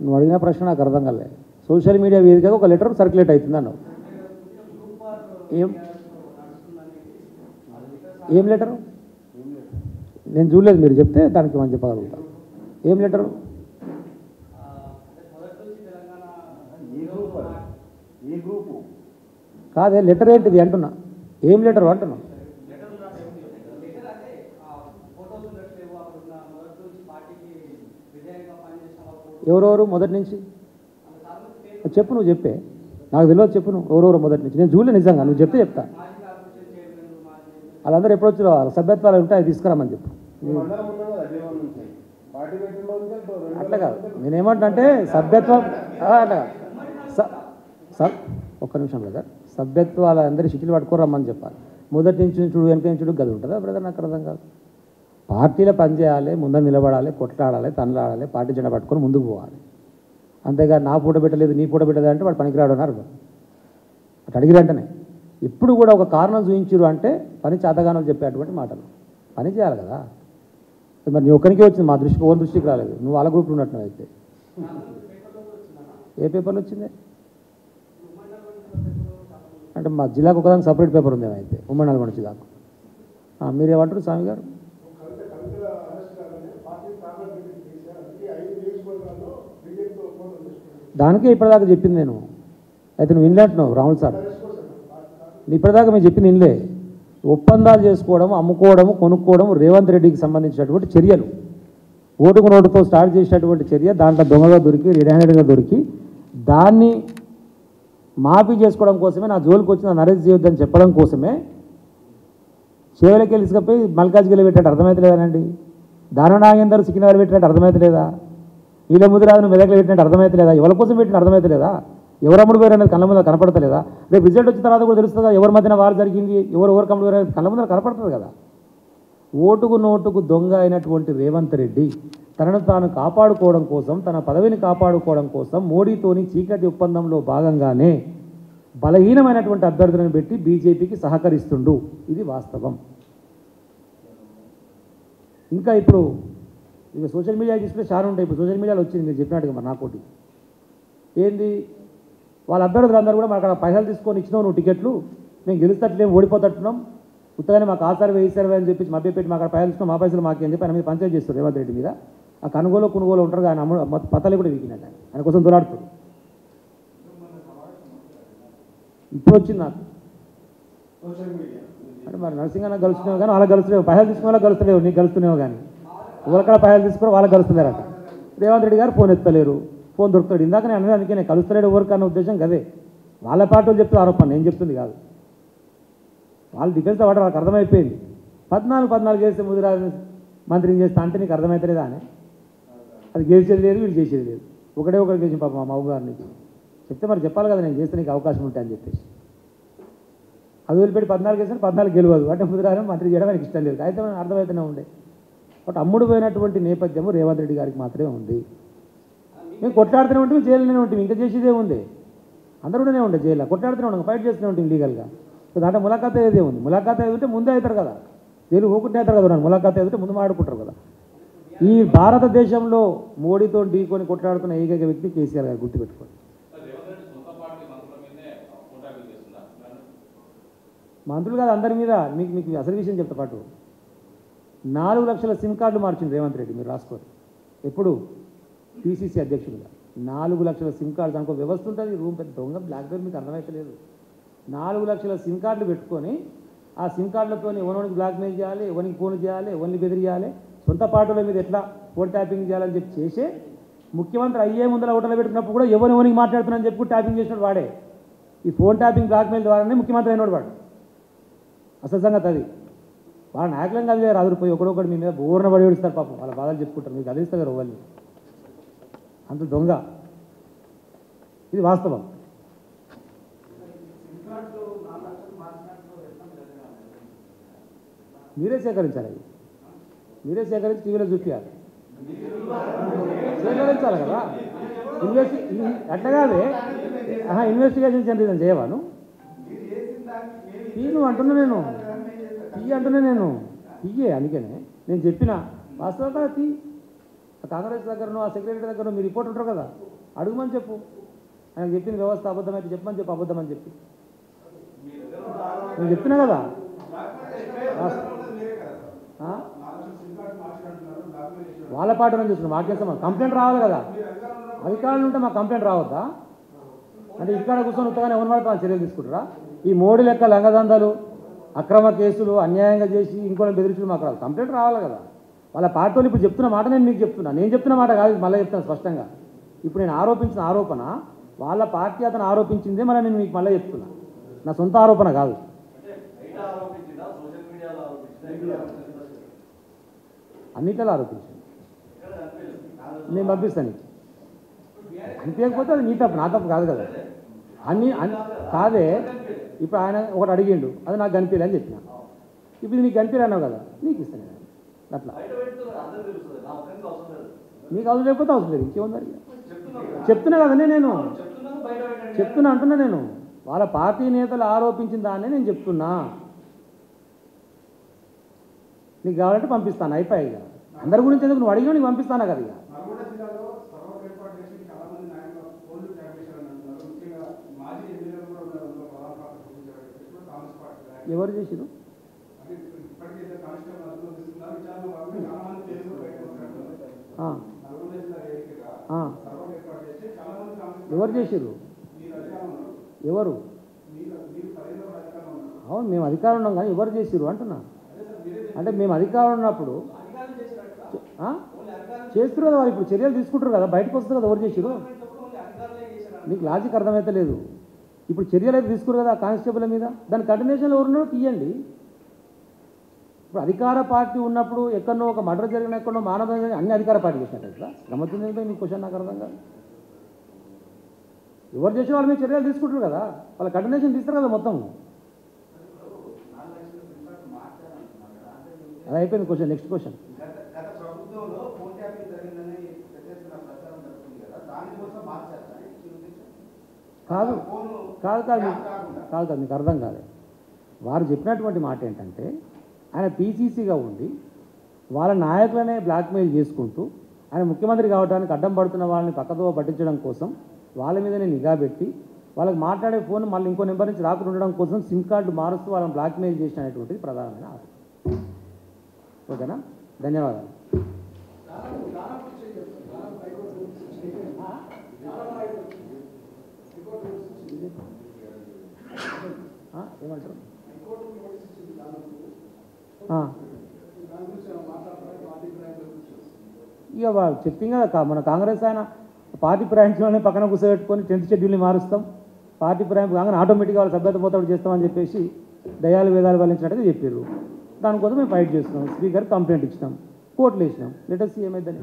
నువ్వు అడిగిన ప్రశ్న నాకు అర్థం కాలే. సోషల్ మీడియా వేదికగా ఒక లెటర్ సర్క్యులేట్ అవుతుంది అన్నావు. ఏం లెటరు? నేను చూడలేదు, మీరు చెప్తే దానికి మనం చెప్పగలుగుతాం. ఏం లెటరు? కాదే, లెటర్ ఏంటిది అంటున్నా. ఏం లెటరు అంటున్నా? ఎవరెవరు మొదటి నుంచి చెప్పు, నువ్వు చెప్పే, నాకు తెలియదు, చెప్పు నువ్వు ఎవరెవరు మొదటి నుంచి. నేను చూడలే నిజంగా, నువ్వు చెప్తే చెప్తా. వాళ్ళందరూ ఎప్పుడు వచ్చి సభ్యత్వాలు ఉంటే అది తీసుకురామని చెప్పు. అట్లా కాదు, నేనేమంటున్నా అంటే సభ్యత్వం అట్లా ఒక్క నిమిషం బ్రదర్, సభ్యత్వాలు అందరూ షిటిల్ పట్టుకోరమ్మని చెప్పాలి. మొదటి నుంచి చూడు, వెనక నుంచి చూడు గది ఉంటుందా బ్రదర్? నాకు అర్థం కాదు. పార్టీలో పనిచేయాలి, ముందు నిలబడాలి, కొట్లాడాలి, తనలాడాలి, పార్టీ జెండా పట్టుకొని ముందుకు పోవాలి. అంతేగా నా పూట పెట్టలేదు, నీ పూట పెట్టలేదు అంటే వాడు పనికిరాడు అన్నారు. అటు అడిగి వెంటనే ఇప్పుడు కూడా ఒక కారణం చూపించారు అంటే పని చేతగానలు చెప్పేటువంటి మాటలు. పని చేయాలి కదా. మరి నీ ఒక్కరికే వచ్చింది, మా దృష్టికి ఓన్ దృష్టికి రాలేదు. నువ్వు వాళ్ళ గ్రూప్లో ఉన్నట్టు అయితే ఏ పేపర్లు వచ్చింది అంటే మా జిల్లాకు ఒకదానికి సపరేట్ పేపర్ ఉంది అయితే ఉమ్మడి నల్గొండ జిల్లాకు. మీరేమంటారు స్వామి గారు? దానికే ఇప్పటిదాకా చెప్పింది నేను. అయితే నువ్వు వినలేంటున్నావు రాహుల్ సార్, ఇప్పటిదాకా మేము చెప్పింది వినలే. ఒప్పందాలు చేసుకోవడం, అమ్ముకోవడం, కొనుక్కోవడం రేవంత్ రెడ్డికి సంబంధించినటువంటి చర్యలు. ఓటుకు నోటుతో స్టార్ట్ చేసినటువంటి చర్య, దాంట్లో దొంగగా దొరికి, రెడ్ హ్యాండెడ్గా దొరికి, దాన్ని మాఫీ చేసుకోవడం కోసమే నా జోలికి వచ్చి నన్ను అరెస్ట్ చేయొద్దని చెప్పడం కోసమే చేవలకి వెళ్ళిసుకపోయి మల్కాజ్గిరి పెట్టాడు. అర్థమైతే లేదానండి? దాననాగేందర్ సికింద్రాబాద్ పెట్టినట్టు అర్థమైతే లేదా? వీళ్ళ ముదిరాజును మెదక్లో పెట్టినట్టు అర్థమైతే లేదా? ఎవరి కోసం పెట్టిన అర్థమైతే లేదా? ఎవరు అమ్ముడు పోయారు అనేది కళ్ళ ముందు కనపడతలేదా? రేపు రిజల్ట్ వచ్చిన తర్వాత కూడా తెలుస్తుందా ఎవరి మధ్యన వారు జరిగింది, ఎవరు కమ్ముడు పోయారు అనేది కళ్ళ ముందు కనపడుతుంది కదా. ఓటుకు నోటుకు దొంగ అయినటువంటి రేవంత్ రెడ్డి తనను తాను కాపాడుకోవడం కోసం, తన పదవిని కాపాడుకోవడం కోసం మోడీతోని చీకటి ఒప్పందంలో భాగంగానే బలహీనమైనటువంటి అభ్యర్థులను పెట్టి బీజేపీకి సహకరిస్తుండు. ఇది వాస్తవం. ఇంకా ఇప్పుడు ఇక సోషల్ మీడియా తీసుకుంటే చాలా ఉంటాయి. ఇప్పుడు సోషల్ మీడియాలో వచ్చింది మీరు చెప్పినట్టుగా మరి నాకోటి ఏంది, వాళ్ళ అభ్యర్థులందరూ కూడా మాకు అక్కడ పైసలు తీసుకొని ఇచ్చినావు నువ్వు టికెట్లు, మేము గెలుస్తట్లేము, ఓడిపోతట్టున్నాం, ఉత్తగానే మాకు 6 సర్వే 5 సర్వే అని చెప్పి మభ్యపెట్టి మాకు పైసలు ఇస్తున్నాం, మా పైసలు మాకే అని చెప్పి ఆయన మీద పంచాయతీ చేస్తారు రేవంత్ రెడ్డి మీద. ఆ కొనుగోలు ఉంటారు, ఆయన పత్తాలు కూడా వీకినట్టు ఆయన కోసం దొరాడుతారు. ఇప్పుడు వచ్చింది నాకు అంటే మరి నరసింహన్న కలుస్తున్నావు కానీ వాళ్ళకి కలుస్తున్నావు, పైసలు తీసుకునే వాళ్ళకి కలుస్తలేవు, నీకు కలుస్తున్నావు కానీ ఎవరికడ పైసలు తీసుకుని వాళ్ళకి కలుస్తున్నారట. రేవంత్ రెడ్డి గారు ఫోన్ ఎత్తలేరు, ఫోన్ దొరుకుతాడు. ఇందాక నేను అనేది అందుకే నేను కలుస్తలేడు ఎవరికి అన్న ఉద్దేశం కదే. వాళ్ళ పార్టీ వాళ్ళు చెప్తే ఆరోపణ, నేను చెప్తుంది కాదు. వాళ్ళు డిఫెన్స్ వాడు వాళ్ళకి అర్థమైపోయింది. 14 చేస్తే ముదిరాజు మంత్రిని చేస్తా అంటే నీకు అర్థమవుతలేదా అని. అది గెలిచేది లేదు, వీళ్ళు చేసేది లేదు. ఒకటే గెలిచిన పాప మా మవ్వు గారిని చెప్తే మరి చెప్పాలి కదా నేను చేస్తే నీకు అవకాశం ఉంటాయి అని చెప్పేసి. అది వదిలిపెట్టి 14 చేస్తే 14 గెలవదు అంటే ముదిరాజు మంత్రి చేయడం ఆయనకి ఇష్టం లేదు. అయితే అర్థమవుతూనే ఉండే. బట్ అమ్ముడు పోయినటువంటి నేపథ్యము రేవంత్ రెడ్డి గారికి మాత్రమే ఉంది. మేము కొట్లాడుతూనే ఉంటాం, జైలునే ఉంటాం, ఇంకా చేసేదే ఉంది. అందరూ కూడానే ఉండే జైల్లో కొట్లాడుతూనే ఉంటాం, ఫైట్ చేస్తూనే ఉంటాం లీగల్గా. సో దాంట్లో ములాఖాత్ ఏదే ఉంది. ములాఖాత్ ఏదంటే ముందే అవుతారు కదా, జైలు పోకుంటే అవుతారు కదా. ములాఖాత్ ఏదంటే ముందు మాడుకుంటారు కదా. ఈ భారతదేశంలో మోడీతో ఢీకొని కొట్లాడుతున్న ఏకైక వ్యక్తి కేసీఆర్ గారు, గుర్తుపెట్టుకోండి. మంత్రులు కాదు అందరి మీద. మీకు అసలు విషయం చెప్తా పాటు 4 లక్షల సిమ్ కార్డులు మార్చింది రేవంత్ రెడ్డి, మీరు రాసుకోరు. ఎప్పుడు పిసిసి అధ్యక్షుడిగా 4 లక్షల సిమ్ కార్డు, దానికి ఒక వ్యవస్థ ఉంటుంది. రూమ్ పెద్ద దొంగ బ్లాక్ బెయిల్ మీకు అర్థమైతలేదు. 4 లక్షల సిమ్ కార్డులు పెట్టుకొని ఆ సిమ్ కార్డులతో ఎవరికి బ్లాక్మెయిల్ చేయాలి, ఎవరికి ఫోన్ చేయాలి, ఎవరిని బెదిరియాలి, సొంత పార్టీల మీద ఎట్లా ఫోన్ ట్యాపింగ్ చేయాలని చెప్పి చేసే ముఖ్యమంత్రి అయ్యే ముందర హోటల్లో పెట్టుకున్నప్పుడు కూడా ఎవరికి మాట్లాడుతున్నాని చెప్పి ట్యాపింగ్ చేసినాడు వాడే. ఈ ఫోన్ ట్యాపింగ్ బ్లాక్మెయిల్ ద్వారానే ముఖ్యమంత్రి అయినాడు వాడు. అసలు సంగతి అది. వాళ్ళ నాయకులంగా అదే రాదురిపోయి ఒకడొకటి మీ మీద బోర్న పడి ఏడుస్తారు పాపం, వాళ్ళ బాధలు చెప్పుకుంటారు. మీకు అదిస్తారు కదా వాళ్ళని, అంత దొంగ. ఇది వాస్తవం. మీరే సేకరించాలి, అది మీరే సేకరించి టీవీలో చూపించాలి. సేకరించాలి కదా. అట్లా కాదే, ఇన్వెస్టిగేషన్ సెంటర్ చేయవాను నువ్వు అంటున్నా నేను, అంటున్నా నేను తీయే. అందుకనే నేను చెప్పిన వాస్తవంగా తీ. కాంగ్రెస్ దగ్గరనో ఆ సెక్రటరీ దగ్గర మీ రిపోర్ట్ ఉంటారు కదా, అడుగుమని చెప్పు. ఆయన చెప్పిన వ్యవస్థ అబద్ధమైతే చెప్పమని చెప్పు, అబద్ధమని చెప్పి. నేను చెప్తున్నా కదా. వాళ్ళ పాటను చూస్తున్నాం. మాకేస్తామా కంప్లైంట్ రావాలి కదా. అధికారులు ఉంటే మా కంప్లైంట్ రావద్దా? అంటే ఇక్కడ కూర్చొని ఉత్తగానే ఎవరి పడితే చర్యలు తీసుకుంటారా? ఈ మోడీ లెక్క లంగదందాలు, అక్రమ కేసులు, అన్యాయంగా చేసి ఇంకోళ్ళని బెదిరించడం మాకు రాదు. కంప్లైంట్ రావాలి కదా. వాళ్ళ పార్టీలు ఇప్పుడు చెప్తున్న మాట నేను మీకు చెప్తున్నా. నేను చెప్తున్న మాట కాదు, మళ్ళీ చెప్తాను స్పష్టంగా. ఇప్పుడు నేను ఆరోపించిన ఆరోపణ వాళ్ళ పార్టీ అతను ఆరోపించిందే, మళ్ళీ నేను మీకు మళ్ళీ చెప్తున్నా. నా సొంత ఆరోపణ కాదు. అన్నిటిలో ఆరోపించింది. నేను పంపిస్తాను. అనిపించకపోతే అది నీ తప్పు, నా తప్పు కాదు కదా. కాదే. ఇప్పుడు ఆయన ఒకటి అడిగిండు, అది నాకు కనిపించలే అని చెప్పిన. ఇప్పుడు నీకు కనిపించలే అన్నావు కదా, నీకు ఇస్తాను నేను. అట్లా నీకు అవసరం లేకపోతే అవసరం లేదు, ఇంకేముంది. చెప్తున్నా కదనే నేను అంటున్నా. నేను వాళ్ళ పార్టీ నేతలు ఆరోపించిన దాన్నే నేను చెప్తున్నా. నీకు కావాలంటే పంపిస్తాను, అయిపోయాయి. ఇక అందరి గురించి ఎందుకు, నువ్వు అడిగినా నీకు పంపిస్తానా కదా. ఇక ఎవరు చేసిరు? ఎవరు చేసిరు? ఎవరు? అవును, మేము అధికారం ఉన్నాం కానీ ఎవరు చేసిరు అంటున్నా. అంటే మేము అధికారం ఉన్నప్పుడు చేస్తున్నారు కదా, వాళ్ళు ఇప్పుడు చర్యలు తీసుకుంటారు కదా, బయటకు వస్తుంది కదా ఎవరు చేసిరు. నీకు లాజిక్ అర్థమైతే లేదు. ఇప్పుడు చర్యలు అయితే తీసుకురు కదా కానిస్టేబుల్ మీద, దాని కంటిన్యూషన్లో ఎవరున్నారో తీయండి. ఇప్పుడు అధికార పార్టీ ఉన్నప్పుడు ఎక్కడో ఒక మర్డర్ జరిగిన, ఎక్కడో మానవ అన్ని అధికార పార్టీ చేసినట్టు ఇట్లా గమ్మత్తుంది. మీ క్వశ్చన్ నాకు అర్థం కాదు. ఎవరు చేసిన వాళ్ళ మీద చర్యలు తీసుకుంటారు కదా, వాళ్ళ కంటిన్యూషన్ తీస్తారు కదా మొత్తం. అది అయిపోయింది క్వశ్చన్. Next question. కాదు కాదు కాదు కాదు కాదు మీకు అర్థం కాలేదు. వారు చెప్పినటువంటి మాట ఏంటంటే, ఆయన పీసీసీగా ఉండి వాళ్ళ నాయకులనే బ్లాక్మెయిల్ చేసుకుంటూ ఆయన ముఖ్యమంత్రి కావడానికి అడ్డం పడుతున్న వాళ్ళని పక్కదో పట్టించడం కోసం వాళ్ళ మీదనే నిఘా పెట్టి వాళ్ళకి మాట్లాడే ఫోన్ మళ్ళీ ఇంకో నెంబర్ నుంచి రాకుండా ఉండడం కోసం సిమ్ కార్డు మారుస్తూ వాళ్ళని బ్లాక్మెయిల్ చేసినటువంటిది ప్రధానమైన ఆరోపణ. ఓకేనా? ధన్యవాదాలు. ఏమంటారు? ఇక వాళ్ళు చెప్పింది కదా, మన కాంగ్రెస్ ఆయన పార్టీ ప్రయాణించలోనే పక్కన కూర్చోబెట్టుకొని 10th షెడ్యూల్ని మారుస్తాం, పార్టీ ప్రయాణింపు కాగానే ఆటోమేటిక్గా వాళ్ళు సభ్యత పోతాడు చేస్తామని చెప్పేసి దయాలు వేదాలు వల్లించినట్టుగా చెప్పారు. దానికోసం మేము ఫైట్ చేస్తున్నాం. స్పీకర్ కంప్లైంట్ ఇచ్చినాం, కోర్టులు వేసినాం. లెటర్ సి ఏమైందని.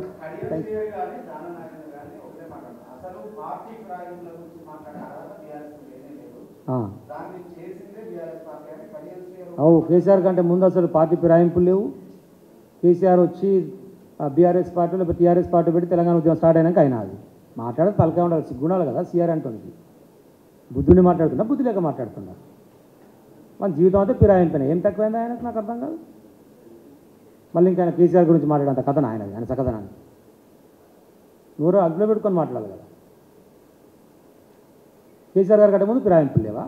అవు కేసీఆర్ కంటే ముందు అసలు పార్టీ ఫిరాయింపులు లేవు. కేసీఆర్ వచ్చి బీఆర్ఎస్ పార్టీ లేకపోతే టీఆర్ఎస్ పార్టీ పెట్టి తెలంగాణ ఉద్యమం స్టార్ట్ అయినాక అయినా అది మాట్లాడేది తలకాయ ఉండాలి, సిగ్గుండాలి కదా. సీఆర్ అంటుంది బుద్ధుని మాట్లాడుతున్నా, బుద్ధి లేక మాట్లాడుతున్నారు. వాళ్ళ జీవితం అంతా ఫిరాయింపునే. ఏం తక్కువైంది ఆయనకు నాకు అర్థం కాదు. మళ్ళీ ఇంకా ఆయన కేసీఆర్ గురించి మాట్లాడేంత కథన ఆయన సకథనాన్ని ఎవరో అగ్లో పెట్టుకొని మాట్లాడాలి కదా. కేసీఆర్ గారి కంటే ముందు ఫిరాయింపులు లేవా?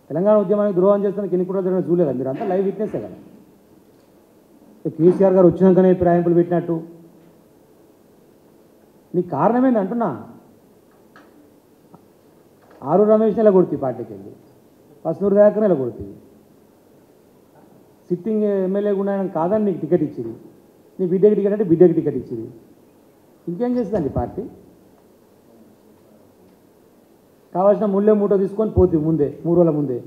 తెలంగాణ ఉద్యమానికి ద్రోహం చేస్తున్న ఎన్ని కూడా జరిగిన చూడలేదా మీరు? అంతా లైవ్ విట్నెసే కదా. కేసీఆర్ గారు వచ్చినాకనే ఫిరాయింపులు పెట్టినట్టు నీకు కారణం ఏంటి అంటున్నా. ఆరు రమేష్ని ఇలా కొడుతుంది, పార్టీకి వెళ్ళి పసునూరు దాకా ఇలా కొడుతుంది. సిట్టింగ్ ఎమ్మెల్యేగా ఉన్నాయని కాదని నీకు టికెట్ ఇచ్చింది, నీ బిడ్డకి టికెట్ అంటే బిడ్డకి టికెట్ ఇచ్చింది. ఇంకేం చేస్తుందండి పార్టీ? కావాల్సిన ముళ్ళే మూటో తీసుకొని పోతుంది ముందే, 3 రోజుల ముందే.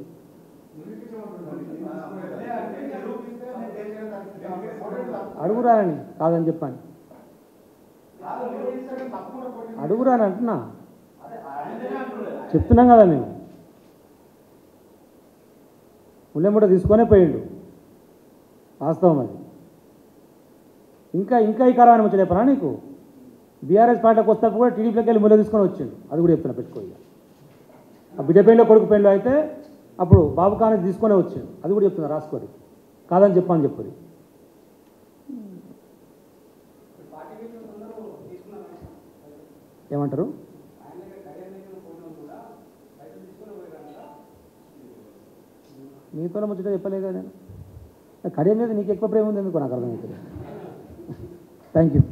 అడుగురానని కాదని చెప్పాను, అడుగురాని అంటున్నా. చెప్తున్నాం కదా మేము. ముళ్ళే మూట తీసుకొనే పోయిండు, వాస్తవం అది. ఇంకా ఈ కారణం వచ్చి చెప్పనా నీకు? బీఆర్ఎస్ పార్టీకి వస్తే కూడా టీడీపీలోకి వెళ్ళి ముళ్ళే తీసుకొని వచ్చిండు, అది కూడా చెప్తున్నా పెట్టుకోవాలి. ఆ బిడ్డ పెళ్ళిలో కొడుకు పెళ్ళిలో అయితే అప్పుడు బాబు కాని తీసుకొనే వచ్చాడు, అది కూడా చెప్తున్నా రాసుకోరి. కాదని చెప్పని చెప్పి ఏమంటారు? మీతో ముచ్చట చెప్పలేగా నేను. కడియం మీద నీకు ఎక్కువ ప్రేమ ఉంది ఎందుకు నాకు అర్థమవుతుంది. Thank you.